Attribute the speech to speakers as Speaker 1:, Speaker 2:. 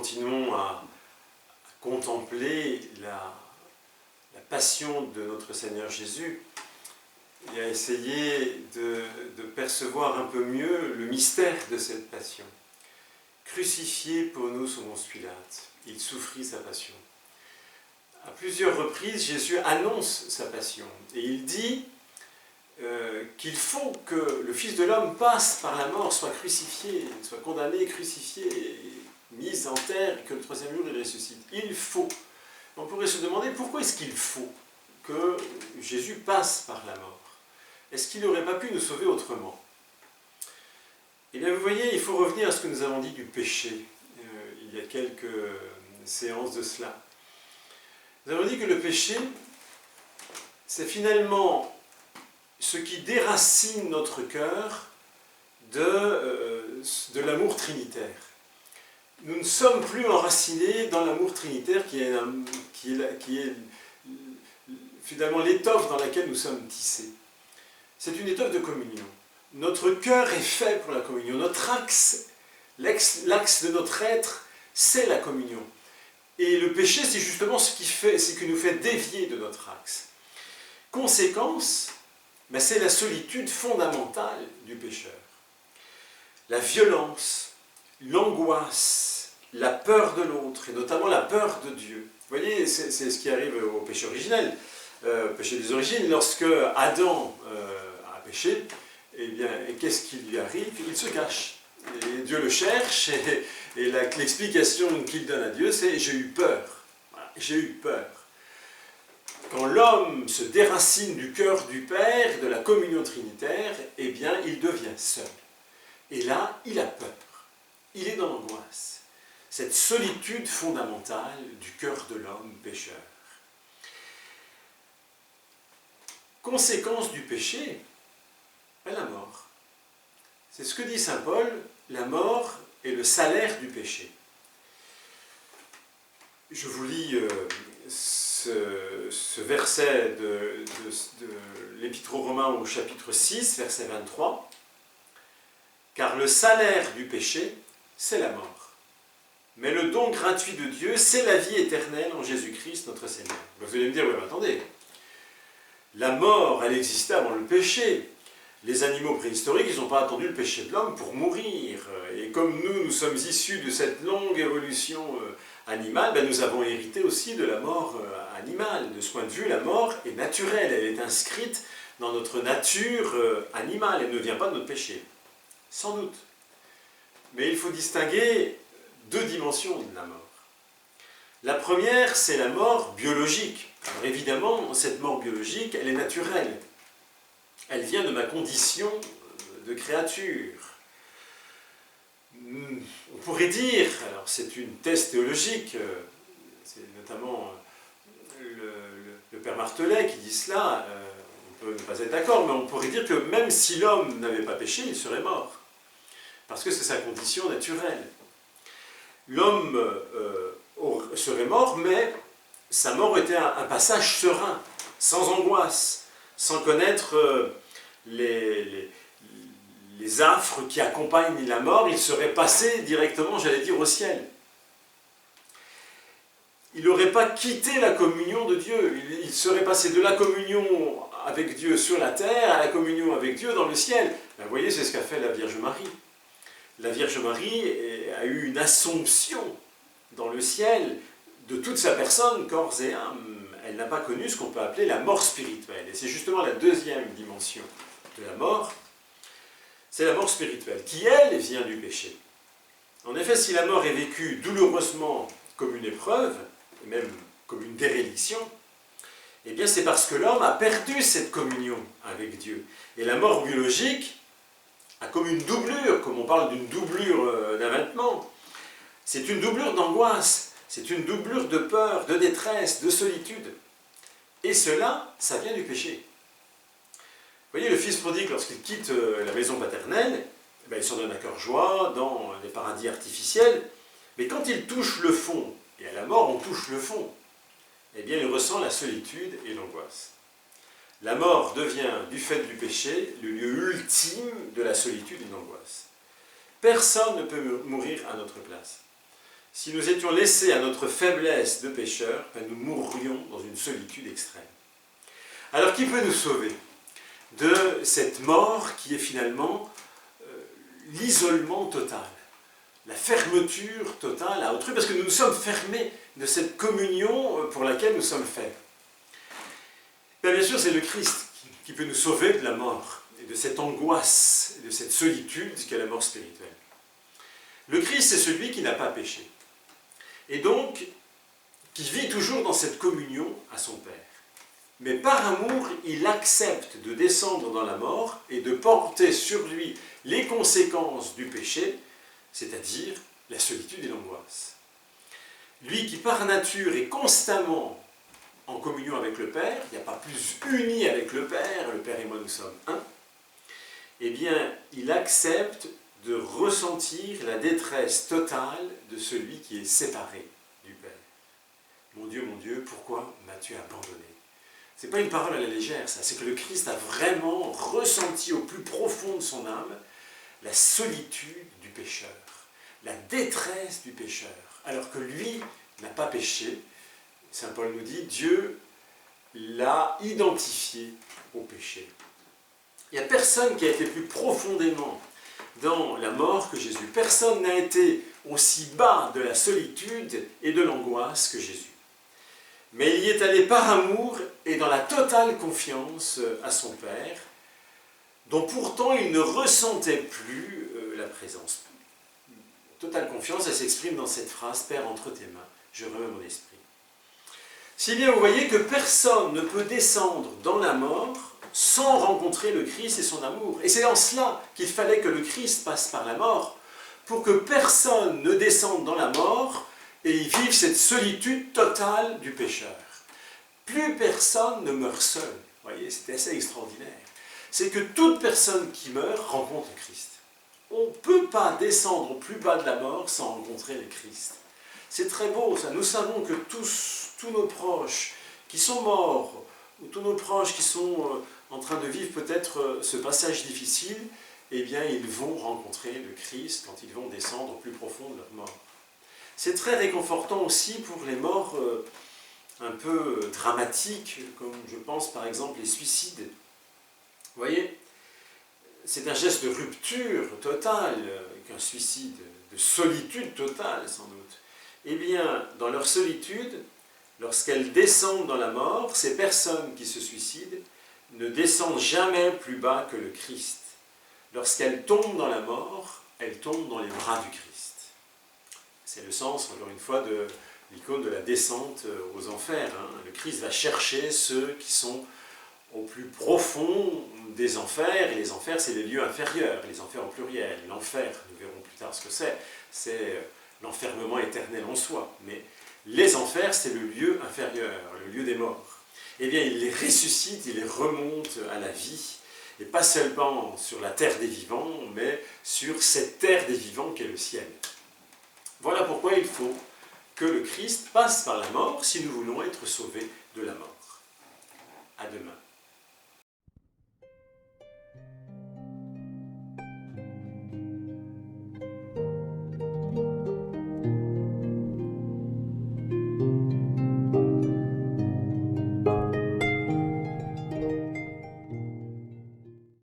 Speaker 1: continuons à contempler la passion de notre Seigneur Jésus et à essayer de percevoir un peu mieux le mystère de cette passion. Crucifié pour nous sous Ponce Pilate, il souffrit sa passion. À plusieurs reprises, Jésus annonce sa passion et il dit qu'il faut que le Fils de l'homme passe par la mort, soit crucifié, soit condamné, crucifié, mis en terre, et que le troisième jour il ressuscite. Il faut. On pourrait se demander pourquoi est-ce qu'il faut que Jésus passe par la mort? Est-ce qu'il n'aurait pas pu nous sauver autrement? Eh bien, vous voyez, il faut revenir à ce que nous avons dit du péché, il y a quelques séances de cela. Nous avons dit que le péché, c'est finalement ce qui déracine notre cœur de l'amour trinitaire. Nous ne sommes plus enracinés dans l'amour trinitaire qui est finalement l'étoffe dans laquelle nous sommes tissés. C'est une étoffe de communion. Notre cœur est fait pour la communion. Notre axe, l'axe de notre être, c'est la communion. Et le péché, c'est justement ce qui nous fait dévier de notre axe. Conséquence, c'est la solitude fondamentale du pécheur. La violence, l'angoisse, la peur de l'autre, et notamment la peur de Dieu. Vous voyez, c'est ce qui arrive au péché originel, au péché des origines. Lorsque Adam a péché, eh bien, qu'est-ce qui lui arrive? Il se cache. Et Dieu le cherche, et l'explication qu'il donne à Dieu, c'est « j'ai eu peur ». Voilà, j'ai eu peur. Quand l'homme se déracine du cœur du Père, de la communion trinitaire, eh bien, il devient seul. Et là, il a peur. Il est dans l'angoisse. Cette solitude fondamentale du cœur de l'homme pécheur. Conséquence du péché, la mort. C'est ce que dit saint Paul, la mort est le salaire du péché. Je vous lis ce verset de l'Épître aux Romains au chapitre 6, verset 23. « Car le salaire du péché, c'est la mort. Mais le don gratuit de Dieu, c'est la vie éternelle en Jésus-Christ, notre Seigneur. » Vous allez me dire, oui, mais attendez, la mort, elle existait avant le péché. Les animaux préhistoriques, ils n'ont pas attendu le péché de l'homme pour mourir. Et comme nous sommes issus de cette longue évolution animale, nous avons hérité aussi de la mort animale. De ce point de vue, la mort est naturelle, elle est inscrite dans notre nature animale, elle ne vient pas de notre péché. Sans doute. Mais il faut distinguer deux dimensions de la mort. La première, c'est la mort biologique. Alors évidemment, cette mort biologique, elle est naturelle. Elle vient de ma condition de créature. On pourrait dire, alors c'est une thèse théologique, c'est notamment le père Martelet qui dit cela, on peut ne pas être d'accord, mais on pourrait dire que même si l'homme n'avait pas péché, il serait mort. Parce que c'est sa condition naturelle. L'homme serait mort, mais sa mort était un passage serein, sans angoisse, sans connaître les affres qui accompagnent la mort. Il serait passé directement, j'allais dire, au ciel. Il n'aurait pas quitté la communion de Dieu. Il serait passé de la communion avec Dieu sur la terre à la communion avec Dieu dans le ciel. Vous voyez, c'est ce qu'a fait la Vierge Marie. La Vierge Marie a eu une assomption dans le ciel de toute sa personne, corps et âme. Elle n'a pas connu ce qu'on peut appeler la mort spirituelle. Et c'est justement la deuxième dimension de la mort, c'est la mort spirituelle, qui, elle, vient du péché. En effet, si la mort est vécue douloureusement comme une épreuve, et même comme une déréliction, eh bien c'est parce que l'homme a perdu cette communion avec Dieu. Et la mort biologique a comme une doublure, comme on parle d'une doublure d'un vêtement, c'est une doublure d'angoisse, c'est une doublure de peur, de détresse, de solitude. Et cela, ça vient du péché. Vous voyez, le fils prodigue, lorsqu'il quitte la maison paternelle, il s'en donne à cœur joie dans des paradis artificiels, mais quand il touche le fond, et à la mort on touche le fond, eh bien il ressent la solitude et l'angoisse. La mort devient, du fait du péché, le lieu ultime de la solitude et de l'angoisse. Personne ne peut mourir à notre place. si nous étions laissés à notre faiblesse de pécheurs, ben nous mourrions dans une solitude extrême. Alors qui peut nous sauver de cette mort qui est finalement l'isolement total, la fermeture totale à autrui, parce que nous nous sommes fermés de cette communion pour laquelle nous sommes faits. Bien sûr, c'est le Christ qui peut nous sauver de la mort, et de cette angoisse, et de cette solitude qu'est la mort spirituelle. Le Christ, c'est celui qui n'a pas péché, et donc qui vit toujours dans cette communion à son Père. Mais par amour, il accepte de descendre dans la mort et de porter sur lui les conséquences du péché, c'est-à-dire la solitude et l'angoisse. Lui qui par nature est constamment en communion avec le Père, il n'y a pas plus uni avec le Père et moi nous sommes un, eh bien il accepte de ressentir la détresse totale de celui qui est séparé du Père. Mon Dieu, pourquoi m'as-tu abandonné ? Ce n'est pas une parole à la légère, ça. C'est que le Christ a vraiment ressenti au plus profond de son âme la solitude du pécheur, la détresse du pécheur, alors que lui n'a pas péché. Saint Paul nous dit, Dieu l'a identifié au péché. Il n'y a personne qui a été plus profondément dans la mort que Jésus. Personne n'a été aussi bas de la solitude et de l'angoisse que Jésus. Mais il y est allé par amour et dans la totale confiance à son Père, dont pourtant il ne ressentait plus la présence. Totale confiance, elle s'exprime dans cette phrase « Père, entre tes mains, je remets mon esprit ». Si bien vous voyez que personne ne peut descendre dans la mort sans rencontrer le Christ et son amour. Et c'est en cela qu'il fallait que le Christ passe par la mort, pour que personne ne descende dans la mort et y vive cette solitude totale du pécheur. Plus personne ne meurt seul. Vous voyez, c'est assez extraordinaire. C'est que toute personne qui meurt rencontre le Christ. On ne peut pas descendre au plus bas de la mort sans rencontrer le Christ. C'est très beau, ça. Nous savons que tous nos proches qui sont morts, ou tous nos proches qui sont en train de vivre peut-être ce passage difficile, eh bien, ils vont rencontrer le Christ quand ils vont descendre au plus profond de leur mort. C'est très réconfortant aussi pour les morts un peu dramatiques, comme je pense par exemple les suicides. Vous voyez, c'est un geste de rupture totale, qu'un suicide, de solitude totale sans doute. Eh bien, dans leur solitude, lorsqu'elles descendent dans la mort, ces personnes qui se suicident ne descendent jamais plus bas que le Christ. Lorsqu'elles tombent dans la mort, elles tombent dans les bras du Christ. C'est le sens, encore une fois, de l'icône de la descente aux enfers. Le Christ va chercher ceux qui sont au plus profond des enfers, et les enfers, c'est les lieux inférieurs, les enfers au pluriel. L'enfer, nous verrons plus tard ce que c'est l'enfermement éternel en soi. Mais les enfers, c'est le lieu inférieur, le lieu des morts. Eh bien, il les ressuscite, il les remonte à la vie, et pas seulement sur la terre des vivants, mais sur cette terre des vivants qu'est le ciel. Voilà pourquoi il faut que le Christ passe par la mort si nous voulons être sauvés de la mort. À demain.